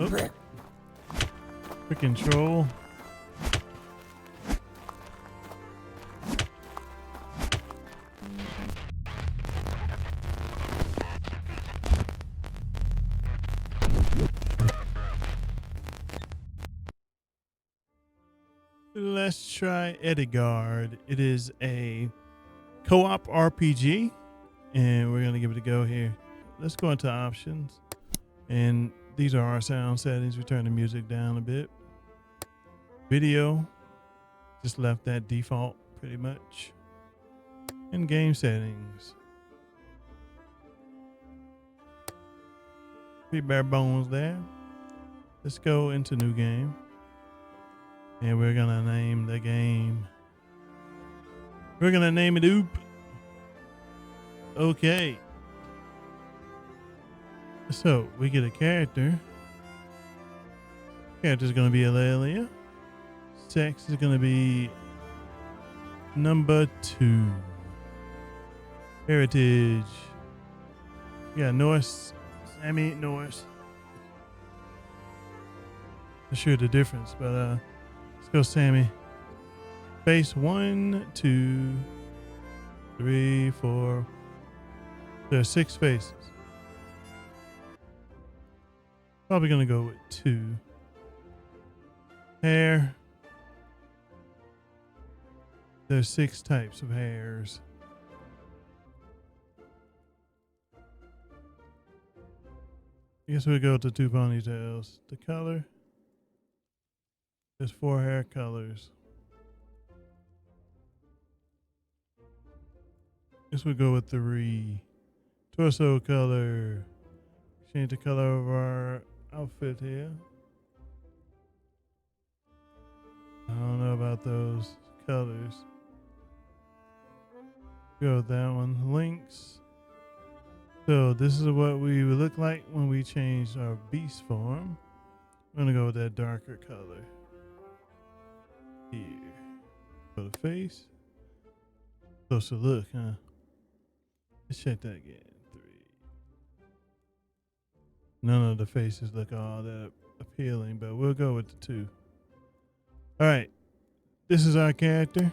Oh. Freaking troll. Let's try Eydigard. It is a co-op RPG, and we're going to give it a go here. Let's go into options, and these are our sound settings. We turn the music down a bit. Video, just left that default pretty much. And game settings. Pretty bare bones there. Let's go into new game. And we're gonna name the game. We're gonna name it Oop. Okay. So we get a character. Character's gonna be Alelia. Sex is gonna be number 2. Heritage. We got Norse. Sami, Norse. Not sure the difference, but let's go Sami. Face 1, 2, 3, 4. There are 6 faces. Probably gonna go with 2. Hair. There's 6 types of hairs. I guess we'll go to 2 ponytails. The color. There's 4 hair colors. Guess we'll go with 3. Torso color. Change the color of our outfit here. I don't know about those colors. Go with that one. Links. So this is what we would look like when we change our beast form. I'm gonna go with that darker color. Here. Go to face. Closer look, huh? Let's check that again. 3. None of the faces look all that appealing, but we'll go with the 2. All right. This is our character.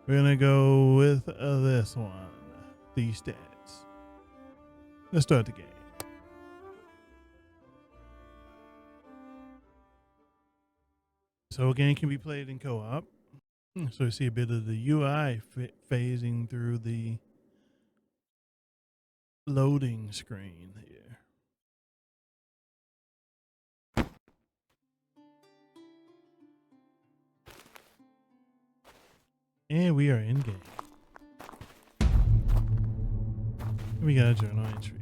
We're gonna go with this one. These stats. Let's start the game. So a game can be played in co-op. So you see a bit of the UI phasing through the loading screen here. And we are in game. We got a journal entry.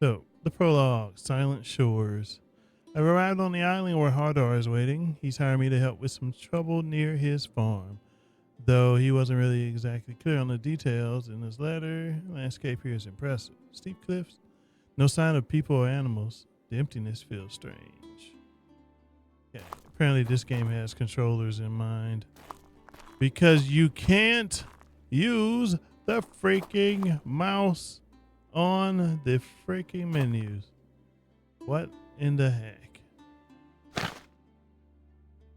So, the prologue, Silent Shores. I've arrived on the island where Hardar is waiting. He's hired me to help with some trouble near his farm. Though he wasn't really exactly clear on the details in his letter, the landscape here is impressive. Steep cliffs, no sign of people or animals. The emptiness feels strange. Okay, apparently this game has controllers in mind. Because you can't use the freaking mouse on the freaking menus. What in the heck?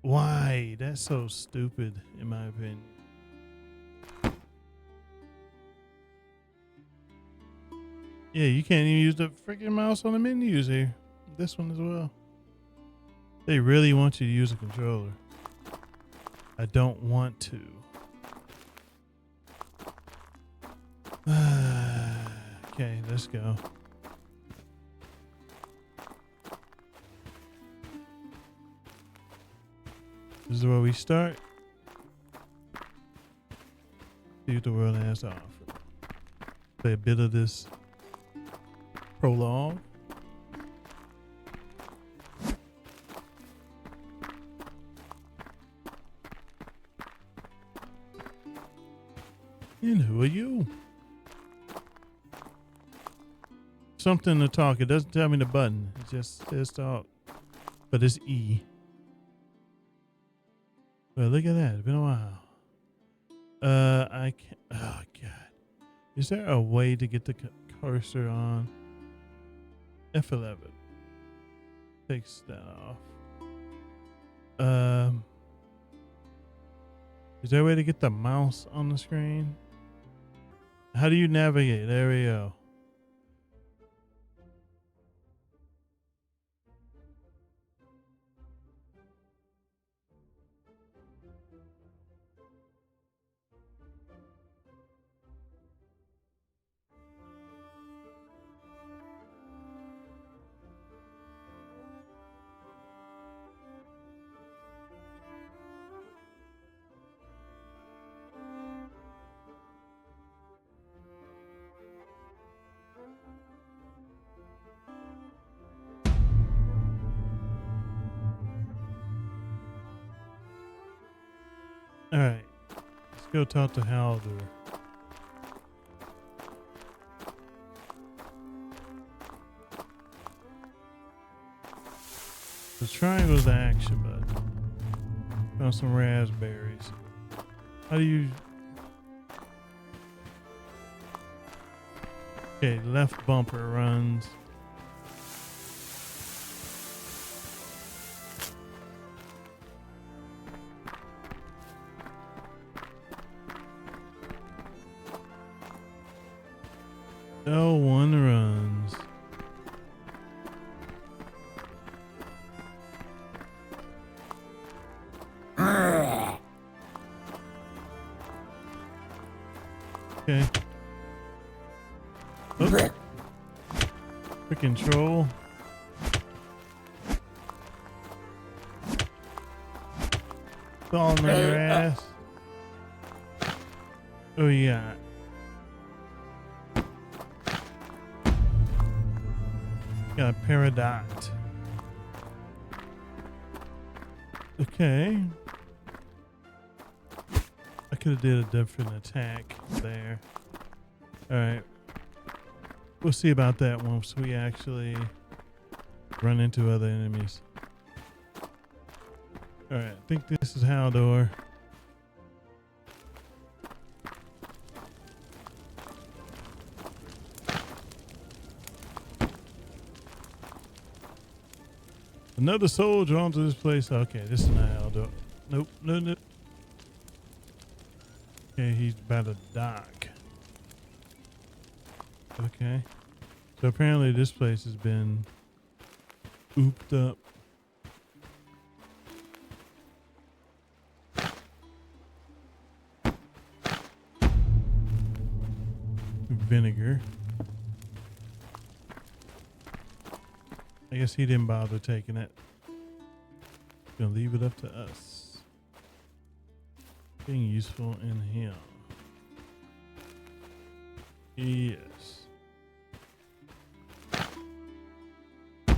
Why? That's so stupid, in my opinion. Yeah, you can't even use the freaking mouse on the menus here. This one as well. They really want you to use a controller. I don't want to. Okay, let's go. This is where we start. See what the world has to offer. Play a bit of this prologue. And who are you? Something to talk. It doesn't tell me the button. It just says talk. But it's E. Well, look at that. It's been a while. I can't. Oh, God. Is there a way to get the cursor on? F11. Takes that off. Is there a way to get the mouse on the screen? How do you navigate? There we go. All right, let's go talk to Haldur. The triangle's the action button. Found some raspberries. How do you? Okay, left bumper runs. L1 runs. Okay. Oh. Freaking troll. Falling on your ass. Oh yeah. Got a Peridot. Okay. I could have did a different attack there. Alright. We'll see about that once we actually run into other enemies. Alright, I think this is Haldor. Another soul drawn to this place. Okay, this is not Haldor. Nope, no. Okay, he's about to dock. Okay. So apparently this place has been ooped up. Vinegar. I guess he didn't bother taking it. Gonna leave it up to us. Being useful in him. Yes. Some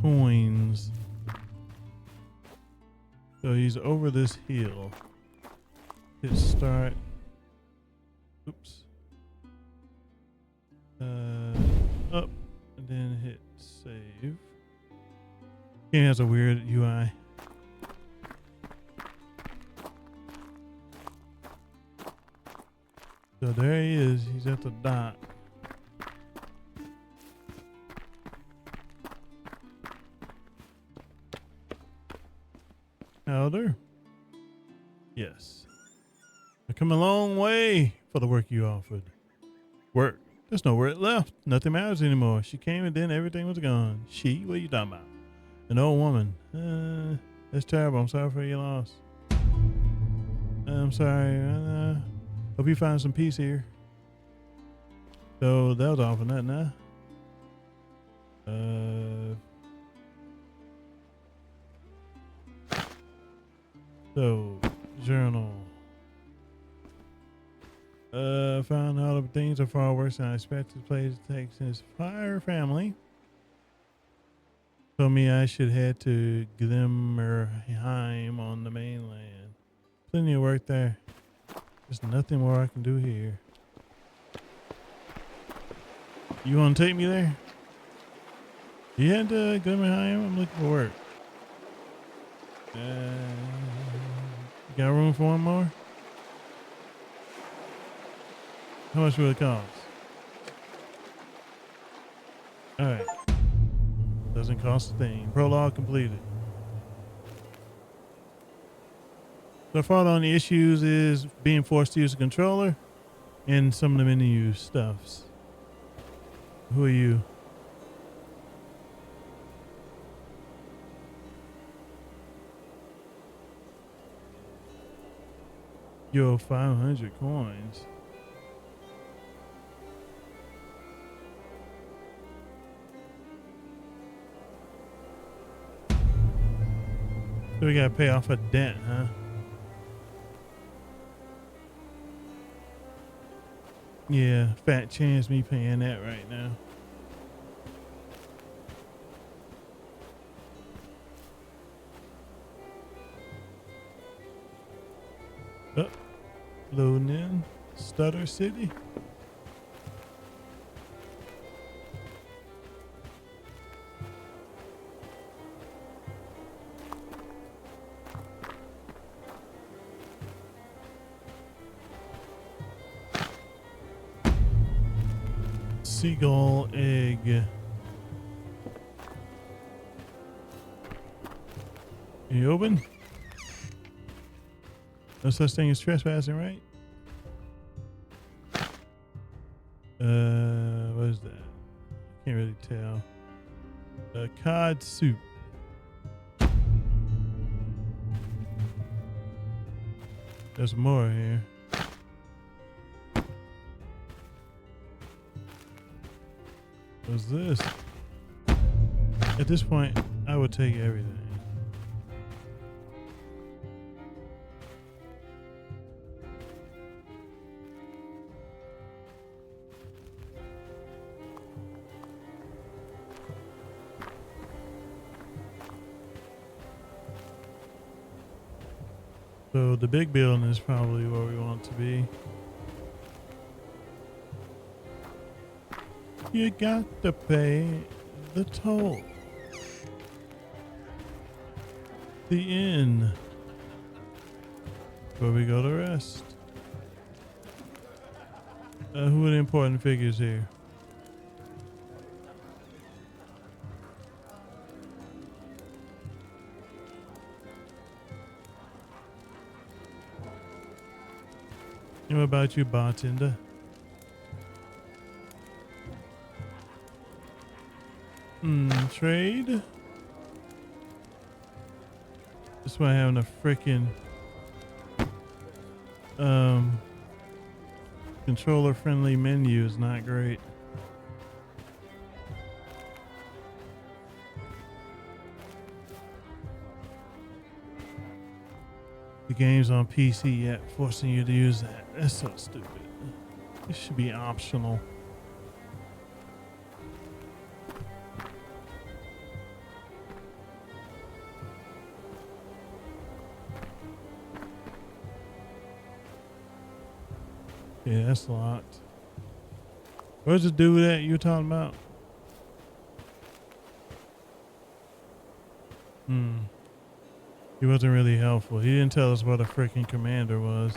coins. So he's over this hill. Hit start. Oops. Up and then hit save. Game has a weird UI. So there he is. He's at the dock. Elder? Yes. I've come a long way for the work you offered. Work? There's no work left. Nothing matters anymore. She came and then everything was gone. She? What are you talking about? An old woman. That's terrible. I'm sorry for your loss. I'm sorry. Hope you find some peace here. So that was all for nothing, huh? So, journal. Found all of things are far worse than I expected. Place takes his fire family. Told me I should head to Glimmerheim on the mainland. Plenty of work there. There's nothing more I can do here. You want to take me there? You head to Glimmerheim? I'm looking for work. You got room for one more? How much will it cost? All right. Doesn't cost a thing. Prologue completed. So far, the only issues is being forced to use a controller and some of the menu stuffs. Who are you? Yo, 500 coins. So we gotta pay off a debt, huh? Yeah, fat chance me paying that right now. Oh, loading in. Stutter City. Seagull egg. You open? No such thing as trespassing, right? What is that? Can't really tell. Cod soup. There's more here. What's this? At this point, I would take everything. So the big building is probably where we want to be. You got to pay the toll. The inn. Where we go to rest. Who are the important figures here? And what about you, bartender? Trade? This one having a freaking controller friendly menu is not great. The game's on PC yet, forcing you to use that. That's so stupid. It should be optional. Yeah, that's locked. Where's the dude at you were talking about? He wasn't really helpful. He didn't tell us what a freaking commander was.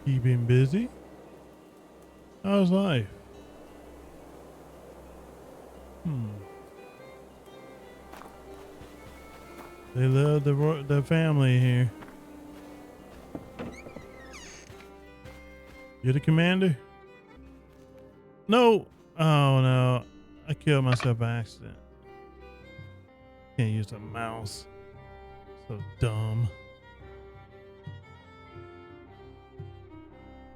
He been busy? How's life? They love the family here. You're the commander? No. Oh no. I killed myself by accident. Can't use a mouse. So dumb.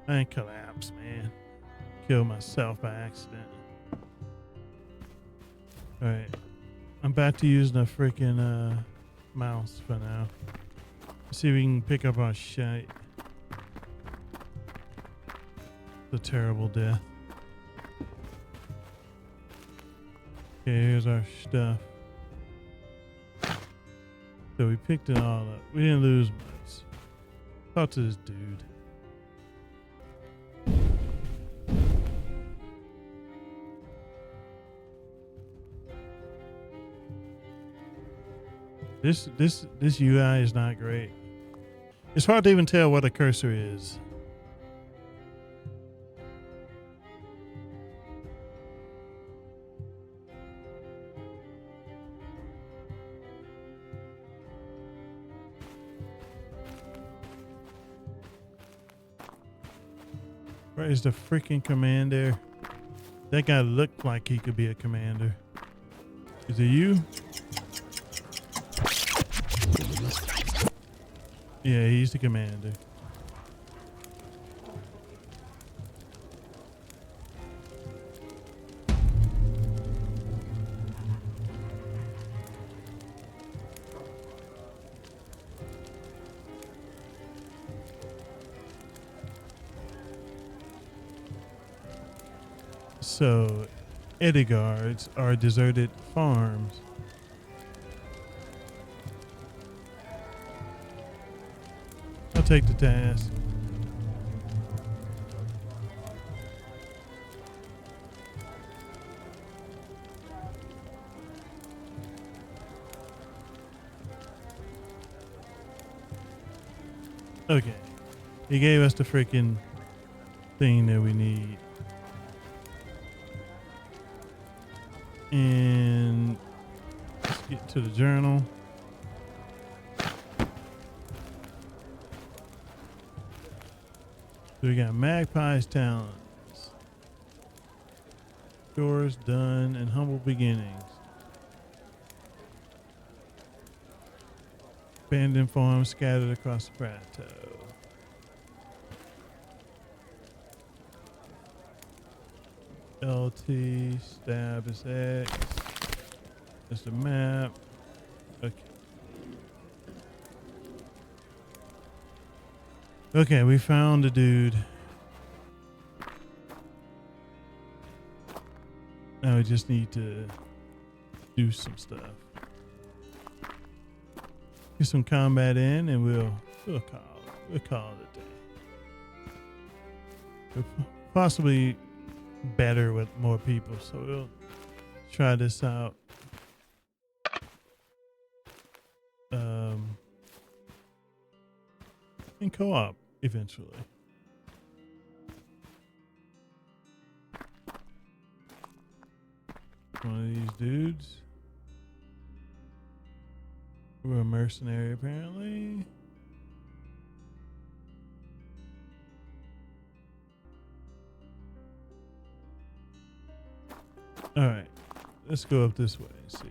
I ain't collapsed, man. Killed myself by accident. Alright. I'm back to using a freaking mouse for now. Let's see if we can pick up our shite. A terrible death. Okay, here's our stuff. So we picked it all up. We didn't lose much. Talk to this dude. This UI is not great. It's hard to even tell what a cursor is. Where is the freaking commander? That guy looked like he could be a commander. Is it you? Yeah, he's the commander. So, Eydigards are deserted farms. I'll take the task. Okay. He gave us the freaking thing that we need. And let's get to the journal. So we got Magpie's Talons, Chores Done, and Humble Beginnings. Abandoned farms scattered across the plateau. LT, stab is X. That's the map. Okay. Okay, we found a dude. Now we just need to do some stuff. Get some combat in, and we'll call it a day. We'll possibly better with more people, so we'll try this out. In co-op eventually. One of these dudes. We're a mercenary apparently. All right, let's go up this way and see.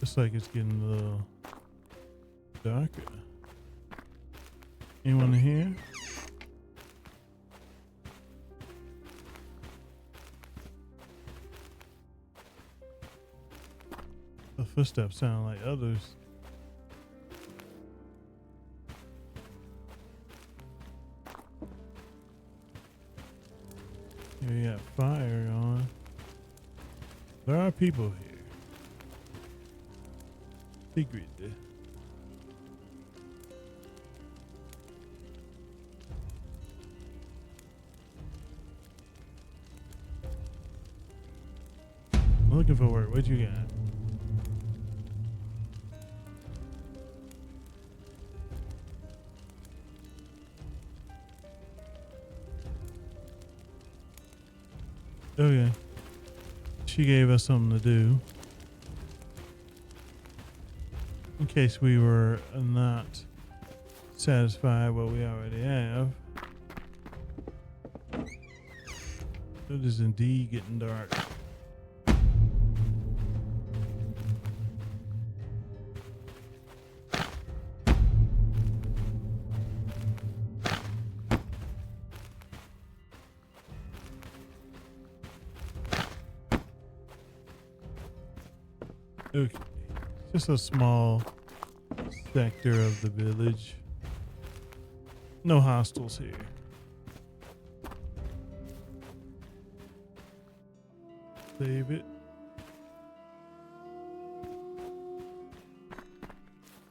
Looks like it's getting a little darker. Anyone here? The footsteps sound like others. Here we got fire on. There are people here. Secret. I'm looking for work. What you got? Okay. She gave us something to do. In case we were not satisfied what we already have. It is indeed getting dark. Okay. Just a small sector of the village. No hostiles here. Save it.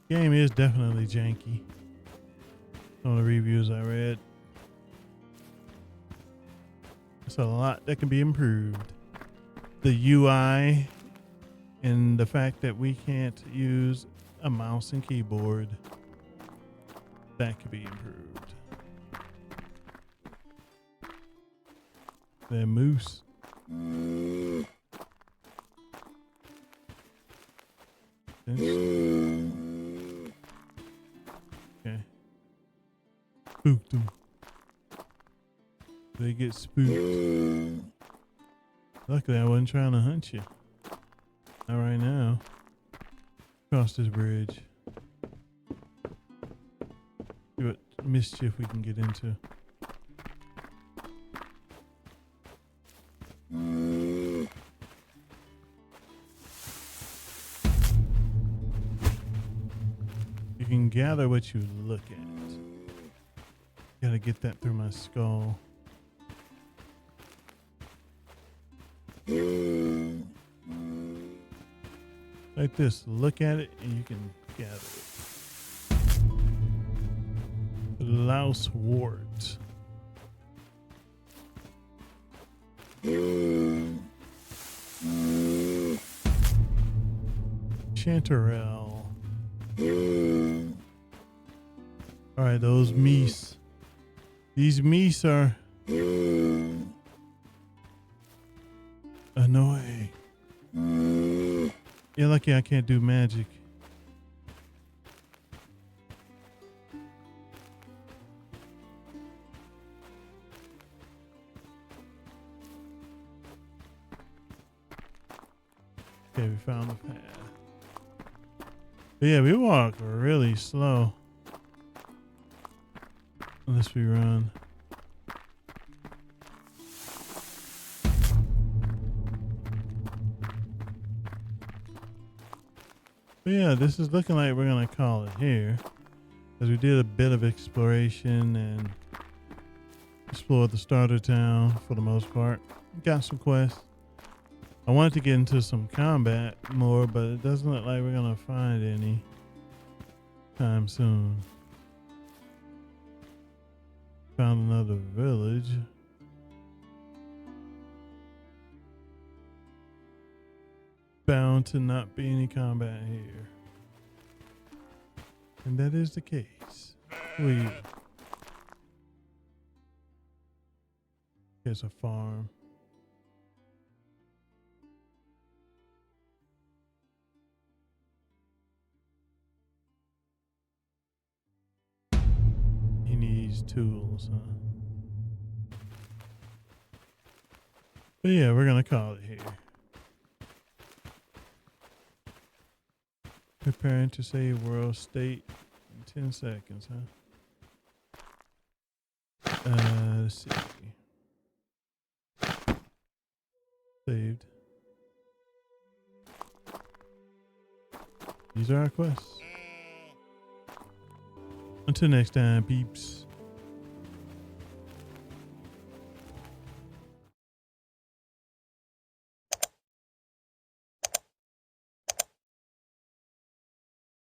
Game is definitely janky. On the reviews I read. It's a lot that can be improved. the UI and the fact that we can't use a mouse and keyboard, that could be improved. The moose. Okay. Spooked them. They get spooked. Luckily, I wasn't trying to hunt you. Not right now. Cross this bridge. See what mischief we can get into. You can gather what you look at. Gotta get that through my skull. Like this, look at it and you can gather it. Louse wart. Chanterelle. Alright, those meese. These meese are annoying. You're lucky I can't do magic. Okay, we found the path. But yeah, we walk really slow. Unless we run. But yeah, this is looking like we're gonna call it here, because we did a bit of exploration and explored the starter town for the most part. Got some quests. I wanted to get into some combat more, but it doesn't look like we're gonna find any time soon. Found another village. Bound to not be any combat here. And that is the case. Who are you? Here's a farm. He needs tools, huh? But yeah, we're gonna call it here. Preparing to save world state in 10 seconds, huh? Let's see. Saved. These are our quests. Until next time, peeps.